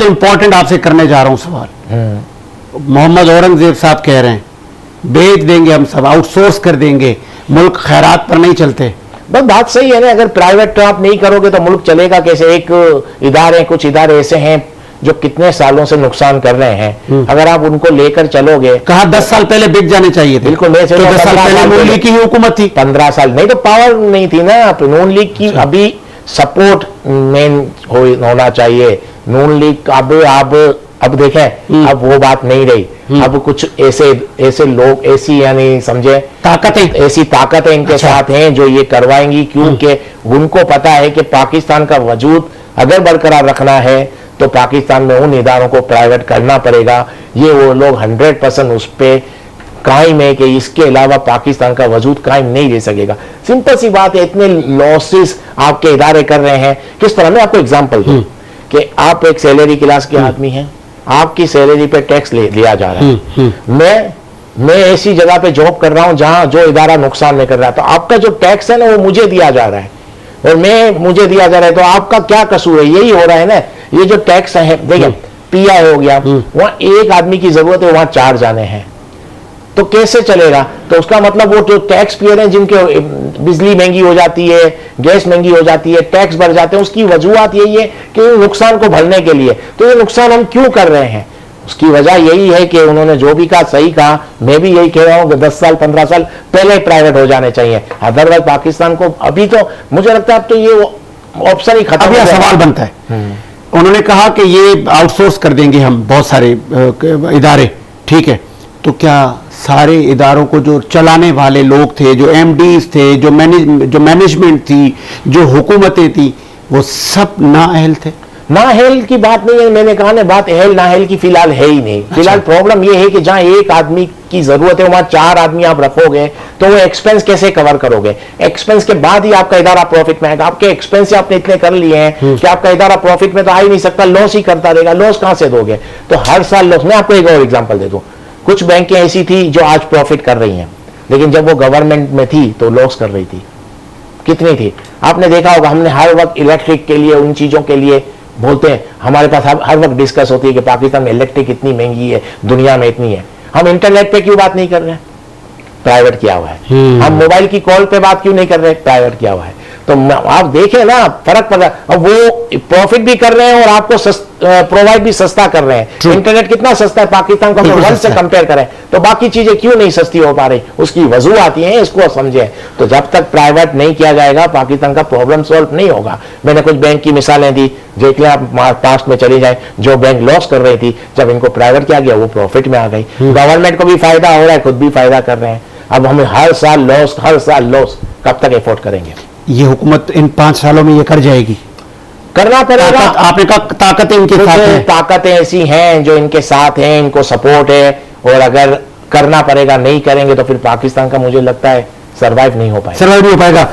Important आपसे करने जा रहा हूं सवाल। मोहम्मद औरंगजेब साहब कह रहे हैं बेच देंगे हम सब, आउटसोर्स कर देंगे, मुल्क खैरात पर नहीं चलते। बस बात सही है ना, अगर प्राइवेट आप नहीं करोगे तो मुल्क चलेगा कैसे? एक इदारे, कुछ इदारे ऐसे हैं जो कितने सालों से नुकसान कर रहे हैं, अगर आप उनको लेकर चलोगे। कहा 10 साल पहले बिक जाने चाहिए थे। बिल्कुल, तो 10 साल पहले नून लीग की ही हुकूमत थी। 15 साल नहीं तो पावर नहीं थी ना नून लीग की। अभी सपोर्ट मेन होना चाहिए नून लीग। अब देखें, अब वो बात नहीं रही। अब कुछ ऐसे लोग, ऐसी यानी समझे ऐसी ताकतें इनके साथ हैं जो ये करवाएंगी, क्योंकि उनको पता है कि पाकिस्तान का वजूद अगर बरकरार रखना है तो पाकिस्तान में उन इदारों को प्राइवेट करना पड़ेगा। ये वो लोग 100% उस पर कायम है कि इसके अलावा पाकिस्तान का वजूद कायम नहीं रह सकेगा। सिंपल सी बात है, इतने लॉसेस आपके इदारे कर रहे हैं। किस तरह? मैं आपको एग्जांपल दूं कि आप एक सैलरी क्लास के आदमी हैं, आपकी सैलरी पे टैक्स लिया जा रहा है। मैं ऐसी जगह पे जॉब कर रहा हूं जहां जो इदारा नुकसान में कर रहा है, तो आपका जो टैक्स है ना वो मुझे दिया जा रहा है और मुझे दिया जा रहा है, तो आपका क्या कसूर है? यही हो रहा है ना। ये जो टैक्स है, देखिए पीआई हो गया, वहां एक आदमी की जरूरत है, वहां 4 जाने हैं, तो कैसे चलेगा? तो उसका मतलब वो जो टैक्स पेयर हैं जिनके बिजली महंगी हो जाती है, गैस महंगी हो जाती है, टैक्स बढ़ जाते हैं, उसकी वजूहत यही है कि नुकसान को भरने के लिए। तो ये नुकसान हम क्यों कर रहे हैं? उसकी वजह यही है कि उन्होंने जो भी कहा सही कहा। मैं भी यही कह रहा हूं कि 10 साल 15 साल पहले प्राइवेट हो जाने चाहिए, अदरवाइज पाकिस्तान को अभी तो मुझे लगता है अब तो ये ऑप्शन ही खत्म। अब यह सवाल बनता है, उन्होंने कहा कि ये आउटसोर्स कर देंगे हम बहुत सारे इदारे, ठीक है, तो क्या सारे इदारों को जो चलाने वाले लोग थे, जो एमडीज थे, जो मैनेजमेंट थी, जो हुकूमतें थी, वो सब नाअहल थे? नाअहल की बात नहीं है, मैंने कहा ना, बात अहल नाअहल की फिलहाल है ही नहीं। फिलहाल प्रॉब्लम ये है कि जहां एक आदमी की जरूरत है वहां 4 आदमी आप रखोगे तो वो एक्सपेंस कैसे कवर करोगे? एक्सपेंस के बाद ही आपका इदारा प्रॉफिट में आएगा। आपके एक्सपेंस आपने इतने कर लिए हैं कि आपका इदारा प्रॉफिट में तो आ ही नहीं सकता, लॉस ही करता रहेगा। लॉस कहां से दोगे? तो हर साल लॉस। मैं आपको एक और एग्जाम्पल दे दूं, कुछ बैंकें ऐसी थी जो आज प्रॉफिट कर रही हैं, लेकिन जब वो गवर्नमेंट में थी तो लॉस कर रही थी। कितनी थी? आपने देखा होगा, हमने हर वक्त इलेक्ट्रिक के लिए, उन चीजों के लिए बोलते हैं, हमारे पास हर वक्त डिस्कस होती है कि पाकिस्तान में इलेक्ट्रिक इतनी महंगी है, दुनिया में इतनी है। हम इंटरनेट पे क्यों बात नहीं कर रहे हैं? प्राइवेट किया हुआ है। हम मोबाइल की कॉल पे बात क्यों नहीं कर रहे? प्राइवेट किया हुआ है। तो आप देखें ना, फर्क पड़ रहा है। अब वो प्रॉफिट भी कर रहे हैं और आपको प्रोवाइड भी सस्ता कर रहे हैं। इंटरनेट कितना सस्ता है पाकिस्तान को अगर वर्ल्ड से कंपेयर करें, तो बाकी चीजें क्यों नहीं सस्ती हो पा रही? उसकी वजह आती है, इसको समझे। तो जब तक प्राइवेट नहीं किया जाएगा पाकिस्तान का प्रॉब्लम सॉल्व नहीं होगा। मैंने कुछ बैंक की मिसालें दी, देख लें आप, पास्ट में चली जाए, जो बैंक लॉस कर रही थी, जब इनको प्राइवेट किया गया वो प्रॉफिट में आ गई। गवर्नमेंट को भी फायदा हो रहा है, खुद भी फायदा कर रहे हैं। अब हमें हर साल लॉस, कब तक एफोर्ड करेंगे? ये हुकूमत इन 5 सालों में ये कर जाएगी, करना पड़ेगा। आपने कहा ताकतें इनके साथ हैं। ताकतें ऐसी हैं जो इनके साथ हैं, इनको सपोर्ट है, और अगर करना पड़ेगा, नहीं करेंगे तो फिर पाकिस्तान का मुझे लगता है सर्वाइव नहीं हो पाएगा।